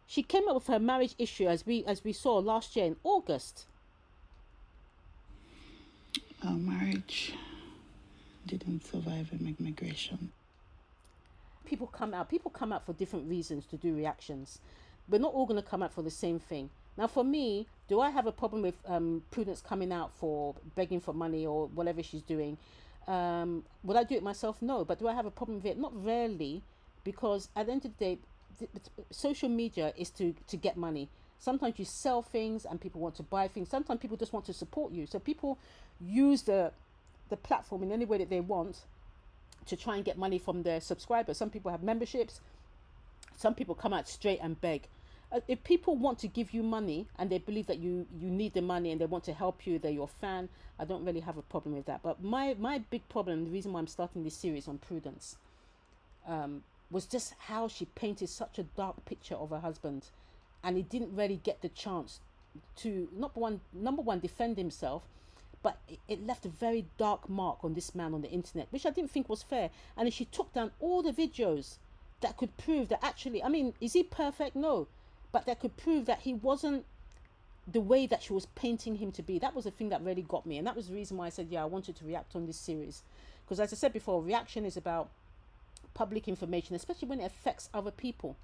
She came up with her marriage issue as we saw last year in August. Our marriage didn't survive immigration. People come out. People come out for different reasons to do reactions. We're not all going to come out for the same thing. Now, for me, do I have a problem with Prudence coming out for begging for money or whatever she's doing? Would I do it myself? No. But do I have a problem with it? Not really, because at the end of the day, social media is to get money. Sometimes you sell things and people want to buy things. Sometimes people just want to support you. So people use the platform in any way that they want to try and get money from their subscribers. Some people have memberships. Some people come out straight and beg. If people want to give you money and they believe that you need the money and they want to help you, they're your fan, I don't really have a problem with that. But my big problem, the reason why I'm starting this series on Prudence, was just how she painted such a dark picture of her husband, and he didn't really get the chance to number one defend himself, but it left a very dark mark on this man on the internet, which I didn't think was fair. And she took down all the videos that could prove that actually, I mean, is he perfect? No, but that could prove that he wasn't the way that she was painting him to be. That was the thing that really got me, and that was the reason why I said, yeah, I wanted to react on this series, because as I said before, reaction is about public information, especially when it affects other people.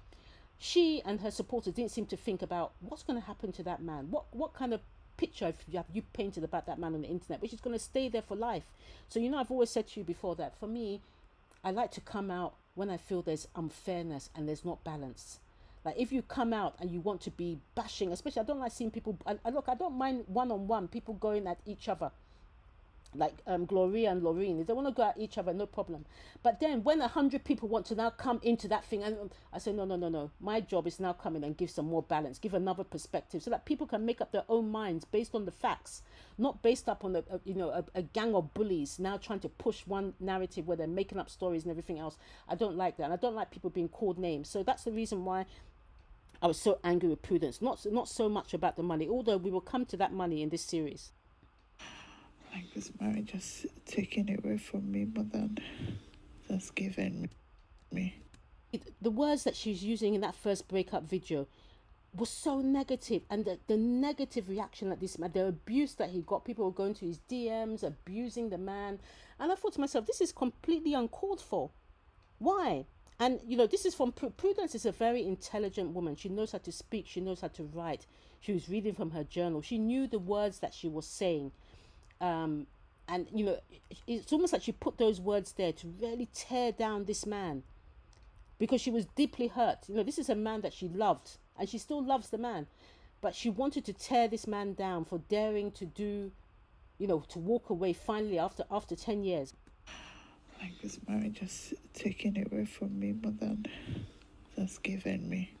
She and her supporters didn't seem to think about what's going to happen to that man. What kind of picture have you painted about that man on the internet, which is going to stay there for life. So, I've always said to you before that for me, I like to come out when I feel there's unfairness and there's not balance. Like if you come out and you want to be bashing, especially I don't like seeing people. Look, I don't mind one-on-one people going at each other, like Gloria and Lorraine. If they want to go at each other, no problem. But then when 100 people want to now come into that thing, and I say no. My job is now come in and give some more balance, give another perspective, so that people can make up their own minds based on the facts, not based up on a gang of bullies now trying to push one narrative where they're making up stories and everything else. I don't like that, and I don't like people being called names. So that's the reason why I was so angry with Prudence. Not so much about the money, although we will come to that money in this series. Like this marriage just taking it away from me more than just giving me. The words that she's using in that first breakup video was so negative, and the negative reaction that this man, the abuse that he got, people were going to his DMs, abusing the man. And I thought to myself, this is completely uncalled for. Why? And this is from Prudence is a very intelligent woman. She knows how to speak. She knows how to write. She was reading from her journal. She knew the words that she was saying. And it's almost like she put those words there to really tear down this man, because she was deeply hurt. This is a man that she loved, and she still loves the man, but she wanted to tear this man down for daring to do, to walk away finally after 10 years. Like this marriage just taking it away from me more than just giving me.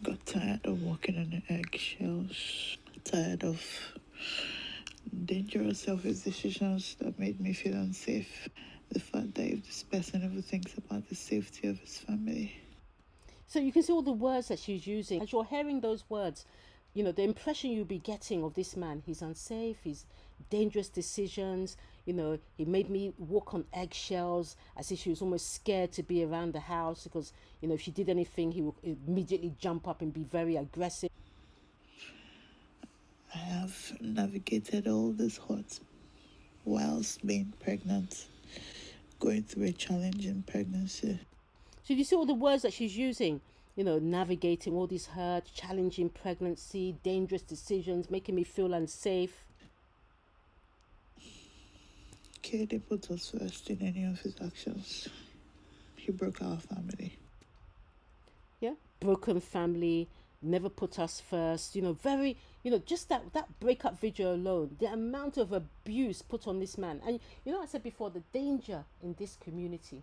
Got tired of walking on the eggshells. Tired of dangerous selfish decisions that made me feel unsafe. The fact that if this person ever thinks about the safety of his family. So you can see all the words that she's using. As you're hearing those words, the impression you'll be getting of this man, he's unsafe, he's dangerous decisions, he made me walk on eggshells, as if she was almost scared to be around the house, because, if she did anything, he would immediately jump up and be very aggressive. I have navigated all this hurt whilst being pregnant, going through a challenging pregnancy. So you see all the words that she's using, navigating all this hurt, challenging pregnancy, dangerous decisions, making me feel unsafe. He didn't put us first in any of his actions. He broke our family. Yeah, broken family, never put us first, very, just that breakup video alone, the amount of abuse put on this man. And I said before, the danger in this community,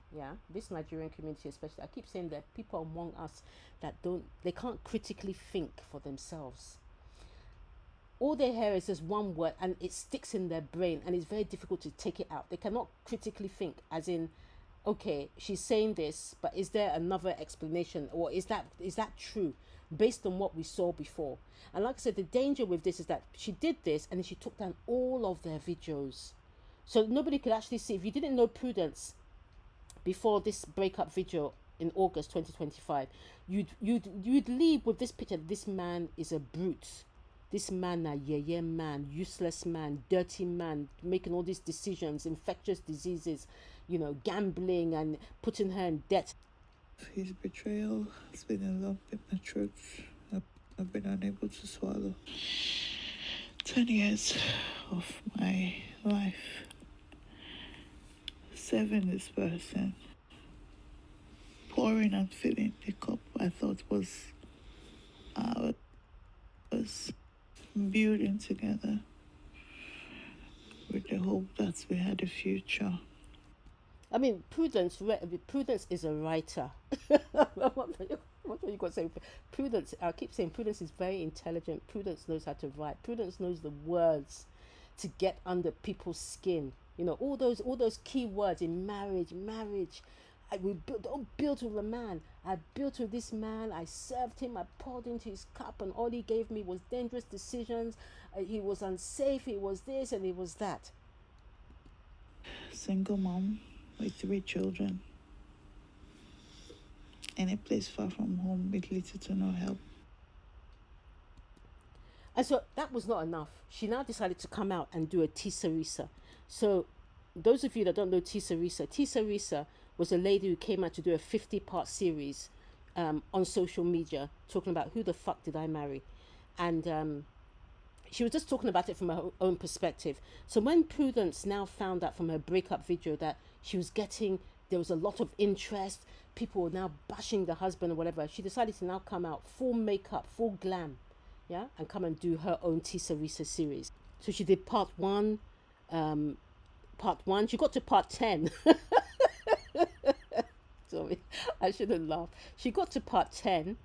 this Nigerian community especially, I keep saying that people among us that they can't critically think for themselves. All they hear is just one word and it sticks in their brain, and it's very difficult to take it out. They cannot critically think, as in, okay, she's saying this, but is there another explanation, or is that true based on what we saw before? And like I said, the danger with this is that she did this and then she took down all of their videos, so nobody could actually see. If you didn't know Prudence before this breakup video, in August 2025, you'd leave with this picture. This man is a brute. This man, a yeah man, useless man, dirty man, making all these decisions, infectious diseases, gambling and putting her in debt. His betrayal has been a lump in my throat. I've been unable to swallow. 10 years of my life serving this person, pouring and filling the cup I thought was ours, building together with the hope that we had a future. I mean, Prudence is a writer. What are you going to say? Prudence, I keep saying Prudence is very intelligent. Prudence knows how to write. Prudence knows the words to get under people's skin. All those key words in marriage. Don't build with a man. I built with this man. I served him. I poured into his cup, and all he gave me was dangerous decisions. He was unsafe. He was this and he was that. Single mom with 3 children in a place far from home with little to no help. And so that was not enough. She now decided to come out and do a Tisa. So those of you that don't know Tisa was a lady who came out to do a 50-part series on social media talking about who the fuck did I marry. And she was just talking about it from her own perspective. So when Prudence now found out from her breakup video that there was a lot of interest, people were now bashing the husband or whatever, she decided to now come out full makeup, full glam, yeah, and come and do her own Tisa series. So she did part one. She got to part 10. Sorry, I shouldn't laugh. She got to part 10.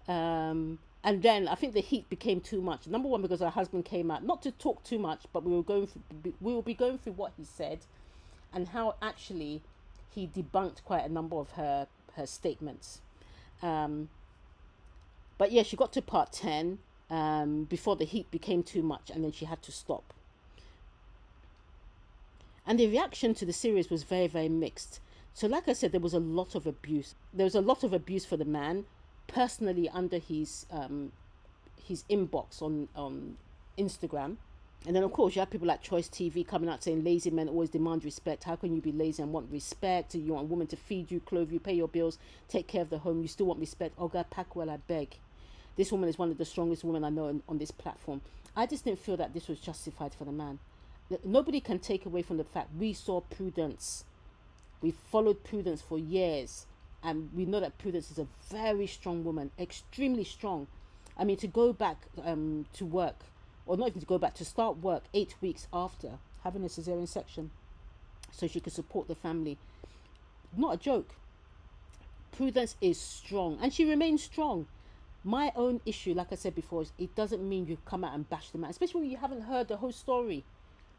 And then I think the heat became too much. Number one, because her husband came out, not to talk too much, but we will be going through what he said and how actually he debunked quite a number of her statements. But yeah, she got to part 10 before the heat became too much, and then she had to stop. And the reaction to the series was very, very mixed. So like I said, there was a lot of abuse. There was a lot of abuse for the man, personally under his inbox on Instagram. And then of course you have people like Choice TV coming out saying lazy men always demand respect. How can you be lazy and want respect? You want a woman to feed you, clothe you, pay your bills, take care of the home, you still want respect? Oh God, Packwell, I beg. This woman is one of the strongest women I know on this platform. I just didn't feel that this was justified for the man. Nobody can take away from the fact we saw Prudence. We followed Prudence for years. And we know that Prudence is a very strong woman, extremely strong. I mean, to go back to work, or not even to go back, to start work 8 weeks after having a cesarean section so she could support the family. Not a joke. Prudence is strong, and she remains strong. My own issue, like I said before, is it doesn't mean you come out and bash the man, especially when you haven't heard the whole story.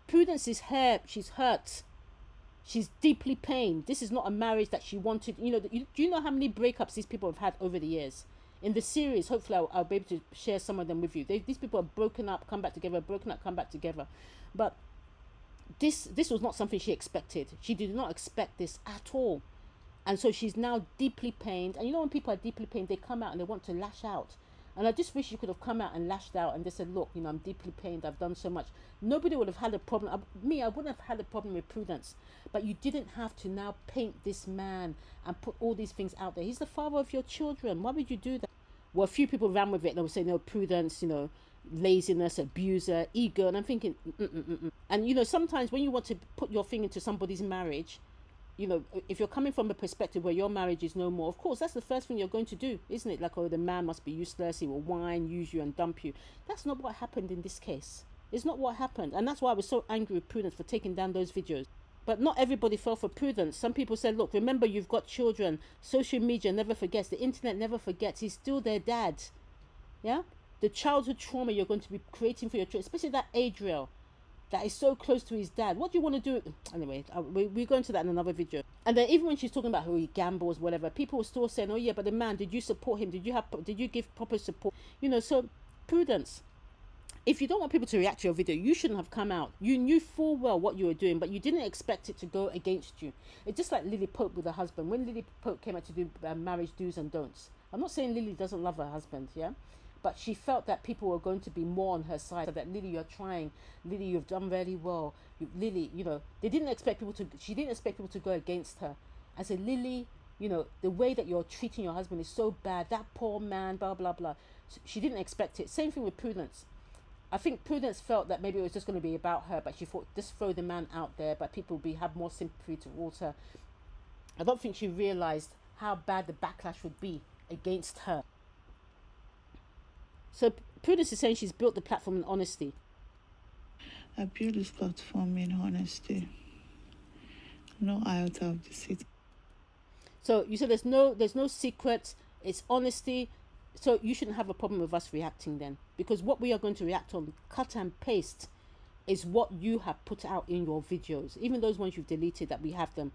Prudence is hurt. She's hurt. She's deeply pained. This is not a marriage that she wanted. Do you know how many breakups these people have had over the years? In the series, hopefully I'll be able to share some of them with you. These people are broken up, come back together, broken up, come back together. But this was not something she expected. She did not expect this at all. And so she's now deeply pained. And when people are deeply pained, they come out and they want to lash out. And I just wish you could have come out and lashed out and just said, look, I'm deeply pained. I've done so much. Nobody would have had a problem. I wouldn't have had a problem with Prudence. But you didn't have to now paint this man and put all these things out there. He's the father of your children. Why would you do that? Well, a few people ran with it. They would say, no, Prudence, laziness, abuser, ego. And I'm thinking, And, sometimes when you want to put your thing into somebody's marriage, if you're coming from a perspective where your marriage is no more, of course, that's the first thing you're going to do, isn't it? Like, oh, the man must be useless. He will whine, use you and dump you. That's not what happened in this case. It's not what happened. And that's why I was so angry with Prudence for taking down those videos. But not everybody fell for Prudence. Some people said, look, remember, you've got children. Social media never forgets. The internet never forgets. He's still their dad. Yeah? The childhood trauma you're going to be creating for your children, especially that Adriel, that is so close to his dad. What do you want to do? Anyway, we're going to that in another video. And then even when she's talking about how he gambles, whatever, people were still saying, oh yeah, but the man, did you support him? Did you give proper support? So Prudence, If you don't want people to react to your video, you shouldn't have come out. You knew full well what you were doing, but you didn't expect it to go against you. It's just like Lily Pope with her husband. When Lily Pope came out to do marriage do's and don'ts, I'm not saying Lily doesn't love her husband, yeah, but she felt that people were going to be more on her side. That Lily, you're trying. Lily, you've done really well. Lily, they didn't expect people to. She didn't expect people to go against her. I said, Lily, the way that you're treating your husband is so bad. That poor man, blah blah blah. She didn't expect it. Same thing with Prudence. I think Prudence felt that maybe it was just going to be about her, but she thought just throw the man out there, but people will have more sympathy towards her. I don't think she realized how bad the backlash would be against her. So Prudence is saying she's built the platform in honesty. I built this platform in honesty. No iota of deceit. So you said there's no secrets. It's honesty. So you shouldn't have a problem with us reacting then, because what we are going to react on, cut and paste, is what you have put out in your videos. Even those ones you've deleted that we have them,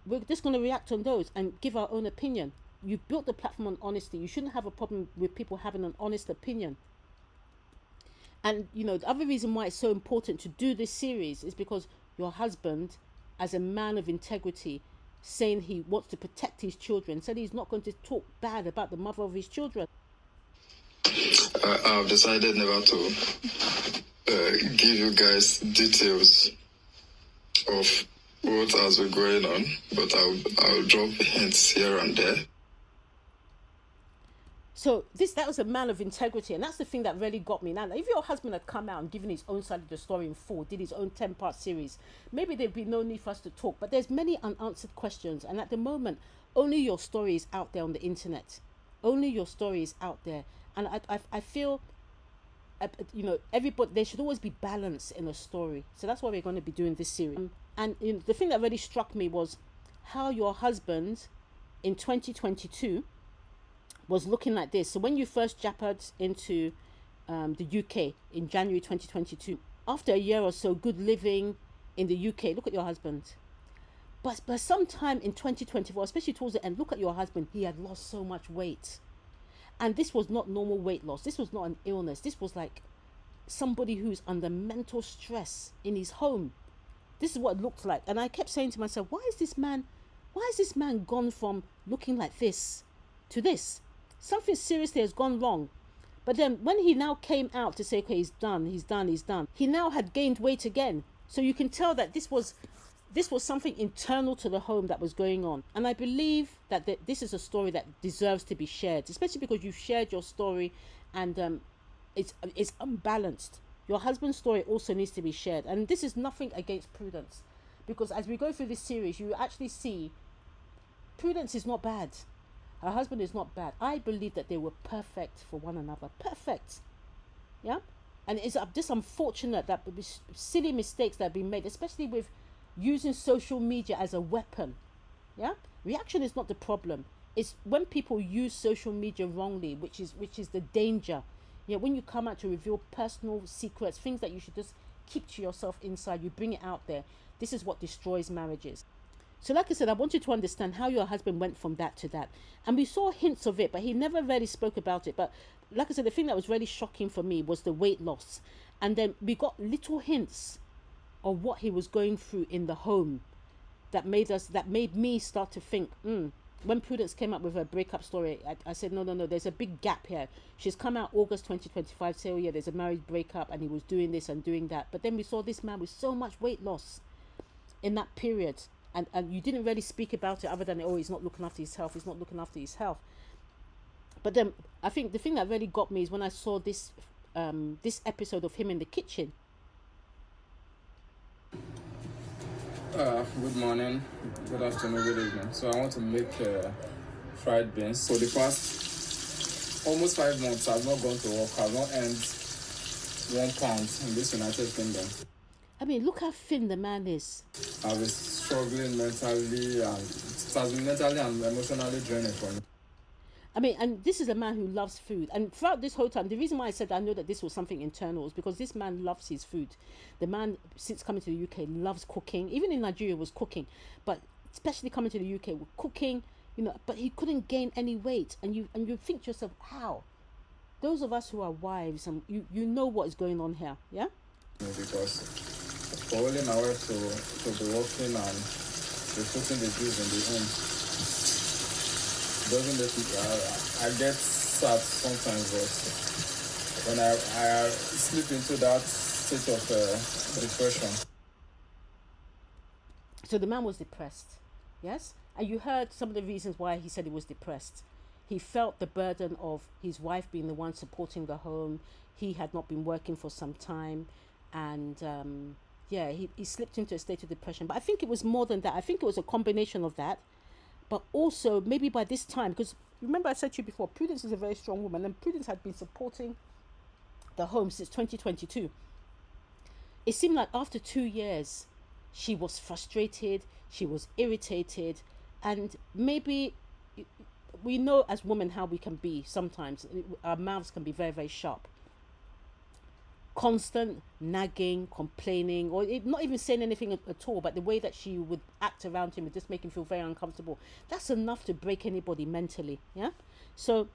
we're just going to react on those and give our own opinion. You've built the platform on honesty. You shouldn't have a problem with people having an honest opinion. And the other reason why it's so important to do this series is because your husband, as a man of integrity, saying he wants to protect his children, said he's not going to talk bad about the mother of his children. I've decided never to give you guys details of what has been going on, but I'll drop hints here and there. So that was a man of integrity, and that's the thing that really got me. Now, if your husband had come out and given his own side of the story in full, did his own 10-part series, maybe there'd be no need for us to talk. But there's many unanswered questions, and at the moment, only your story is out there on the internet. Only your story is out there, and I feel, everybody, there should always be balance in a story. So that's why we're going to be doing this series. And the thing that really struck me was how your husband in 2022 was looking like this. So when you first japaed into the UK in January 2022, after a year or so good living in the UK, look at your husband. But sometime in 2024, especially towards the end, look at your husband. He had lost so much weight. And this was not normal weight loss. This was not an illness. This was like somebody who's under mental stress in his home. This is what it looked like. And I kept saying to myself, why is this man gone from looking like this to this? Something seriously has gone wrong. But then when he now came out to say, okay, he's done, he now had gained weight again. So you can tell that this was something internal to the home that was going on. And I believe that this is a story that deserves to be shared, especially because you've shared your story, and it's unbalanced. Your husband's story also needs to be shared. And this is nothing against Prudence, because as we go through this series, you actually see Prudence is not bad. Her husband is not bad. I believe that they were perfect for one another. Perfect. Yeah? And it's just unfortunate that silly mistakes that have been made, especially with using social media as a weapon. Yeah? Reaction is not the problem. It's when people use social media wrongly, which is the danger. Yeah, when you come out to reveal personal secrets, things that you should just keep to yourself inside, you bring it out there. This is what destroys marriages. So like I said, I want you to understand how your husband went from that to that. And we saw hints of it, but he never really spoke about it. But like I said, the thing that was really shocking for me was the weight loss. And then we got little hints of what he was going through in the home that made me start to think, when Prudence came up with her breakup story, I said, no, there's a big gap here. She's come out August 2025, say, oh yeah, there's a marriage breakup and he was doing this and doing that. But then we saw this man with so much weight loss in that period. And you didn't really speak about it other than, oh, he's not looking after his health. But then I think the thing that really got me is when I saw this episode of him in the kitchen. Good morning, good afternoon, good evening. So I want to make fried beans. For the past almost 5 months, I've not gone to work. I've not earned £1 in this United Kingdom. I mean, look how thin the man is. I've been struggling mentally, and it has been mentally and emotionally draining for me. I mean, and this is a man who loves food. And throughout this whole time, the reason why I said I know that this was something internal is because this man loves his food. The man, since coming to the UK, loves cooking. Even in Nigeria, was cooking. But especially coming to the UK, with cooking, but he couldn't gain any weight. And you think to yourself, how? those of us who are wives, and you know what is going on here, yeah? Because for only my wife to be working and be putting the bills in the home doesn't make me, I get sad sometimes, but when I slip into that state of depression. So the man was depressed, yes? And you heard some of the reasons why he said he was depressed. He felt the burden of his wife being the one supporting the home. He had not been working for some time. And he slipped into a state of depression. But I think it was more than that. I think it was a combination of that. But also, maybe by this time, because remember I said to you before, Prudence is a very strong woman. And Prudence had been supporting the home since 2022. It seemed like after 2 years, she was frustrated, she was irritated, and maybe we know as women how we can be sometimes. Our mouths can be very, very sharp. Constant nagging, complaining, or not even saying anything at all, but the way that she would act around him would just make him feel very uncomfortable. That's enough to break anybody mentally, yeah? So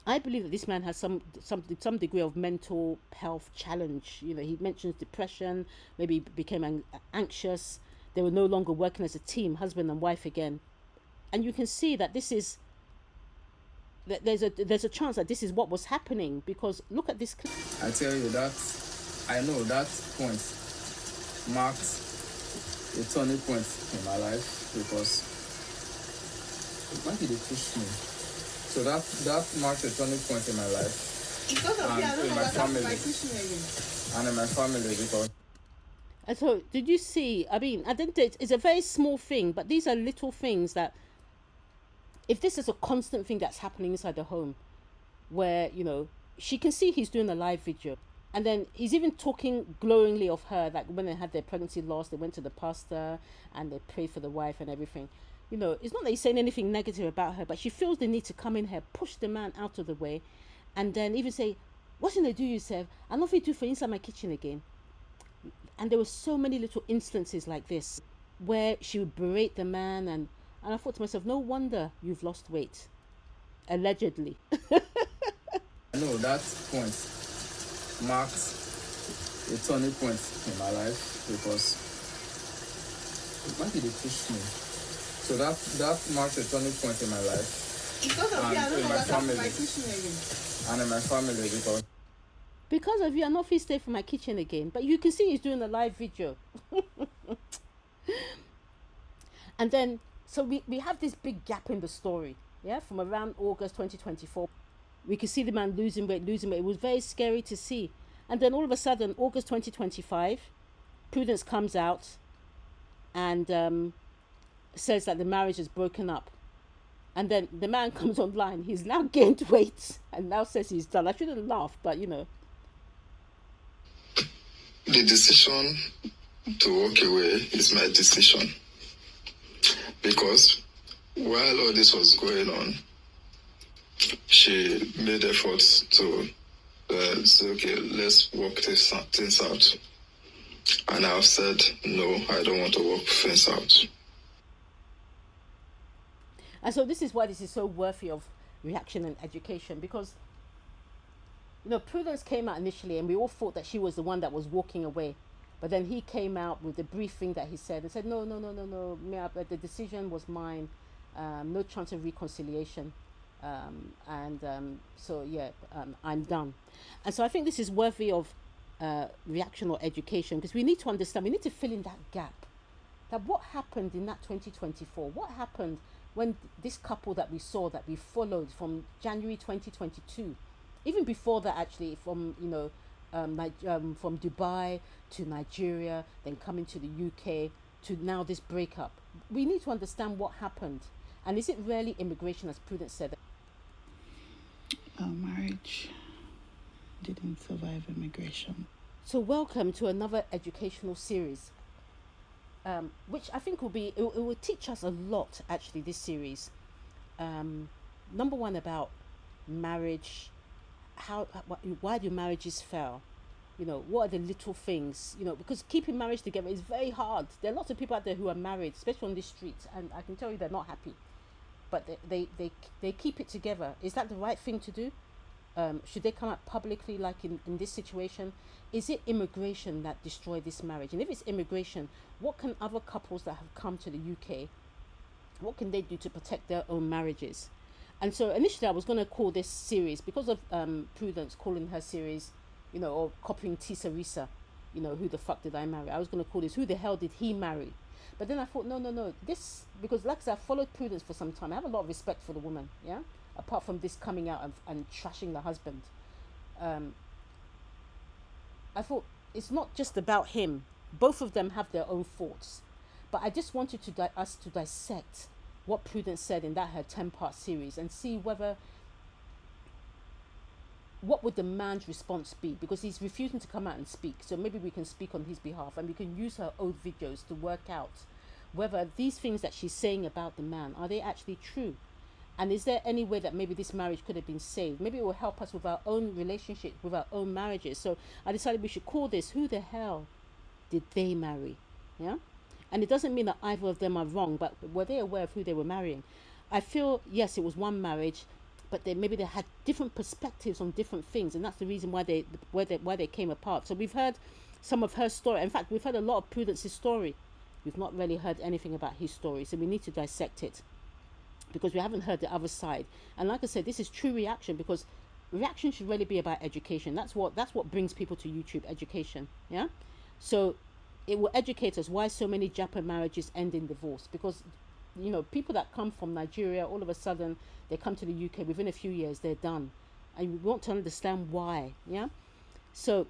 I believe that this man has some degree of mental health challenge. You know, he mentions depression, maybe became anxious. They were no longer working as a team, husband and wife again. And you can see that this is, that there's a chance that this is what was happening, because look at this clip. I tell you that, I know that point marked a turning point in my life, because why did they push me? So that marked a turning point in my life. And in my family. And in my family, because. And so, did you see? I mean, I think it's a very small thing, but these are little things that, if this is a constant thing that's happening inside the home, where, you know, she can see he's doing a live video, and then he's even talking glowingly of her, like when they had their pregnancy loss, they went to the pastor and they prayed for the wife and everything. You know, it's not that he's saying anything negative about her, but she feels the need to come in here, push the man out of the way, and then even say, what should I do, yourself? I'm not going to do for inside my kitchen again. And there were so many little instances like this, where she would berate the man, and I thought to myself, no wonder you've lost weight. Allegedly. I know that point marked a turning point in my life, because why did they push me? So that marked a turning point in my life. And in my family. And in my family, because of you, I'm not stay for my kitchen again. But you can see he's doing a live video. And then, so we have this big gap in the story, yeah, from around August 2024. We could see the man losing weight. It was very scary to see. And then all of a sudden, August 2025, Prudence comes out and says that the marriage is broken up. And then the man comes online. He's now gained weight and now says he's done. I shouldn't laugh, but you know. The decision to walk away is my decision. Because while all this was going on, she made efforts to say, okay, let's work things out. And I've said, no, I don't want to work things out. And so this is why this is so worthy of reaction and education, because, you know, Prudence came out initially and we all thought that she was the one that was walking away. But then he came out with the briefing that he said and said, no, the decision was mine. No chance of reconciliation. I'm done. And so I think this is worthy of reaction or education, because we need to understand, we need to fill in that gap. That what happened in that 2024? What happened when this couple that we saw, that we followed from January 2022, even before that actually, from, you know, from Dubai to Nigeria, then coming to the UK, to now this breakup. We need to understand what happened. And is it really immigration, as Prudence said? Our marriage didn't survive immigration. So welcome to another educational series, which I think it will teach us a lot, actually, this series. Number one, about marriage, why do marriages fail? You know, what are the little things? You know, because keeping marriage together is very hard. There are lots of people out there who are married, especially on the streets, and I can tell you they're not happy. But they keep it together. Is that the right thing to do? should they come out publicly like in this situation? Is it immigration that destroyed this marriage? And if it's immigration, what can other couples that have come to the UK, what can they do to protect their own marriages? And so initially I was going to call this series, because of Prudence calling her series, or copying Tisa Risa, who the fuck did I marry? I was going to call this, who the hell did he marry? But then I thought, no, this, because like I said, I followed Prudence for some time. I have a lot of respect for the woman, yeah? Apart from this coming out and trashing the husband. I thought, it's not just about him. Both of them have their own faults. But I just wanted us to dissect what Prudence said in that her 10-part series and see what would the man's response be, because he's refusing to come out and speak. So maybe we can speak on his behalf, and we can use her old videos to work out whether these things that she's saying about the man, are they actually true? And is there any way that maybe this marriage could have been saved? Maybe it will help us with our own relationship, with our own marriages. So I decided we should call this, who the hell did they marry? Yeah. And it doesn't mean that either of them are wrong, but were they aware of who they were marrying? I feel, yes, it was one marriage, but maybe they had different perspectives on different things, and that's the reason why they came apart. So we've heard some of her story. In fact, we've heard a lot of Prudence's story. We've not really heard anything about his story, so we need to dissect it, because we haven't heard the other side. And like I said, this is true reaction, because reaction should really be about education. That's what brings people to YouTube, education. Yeah. So it will educate us why so many Japa marriages end in divorce, because people that come from Nigeria, all of a sudden they come to the UK, within a few years they're done, and we want to understand why. Yeah. So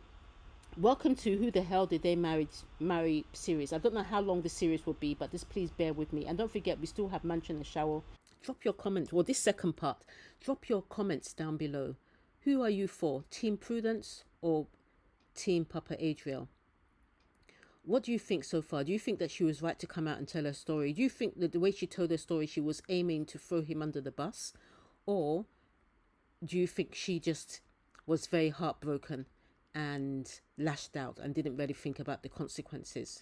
welcome to Who the Hell Did They Marry series. I don't know how long the series will be, but just please bear with me, and don't forget we still have Mansion and Shower. Drop your comments, or this second part, drop your comments down below. Who are you for, Team Prudence or Team Papa Adriel? What do you think so far? Do you think that she was right to come out and tell her story? Do you think that the way she told her story, she was aiming to throw him under the bus? Or do you think she just was very heartbroken and lashed out and didn't really think about the consequences?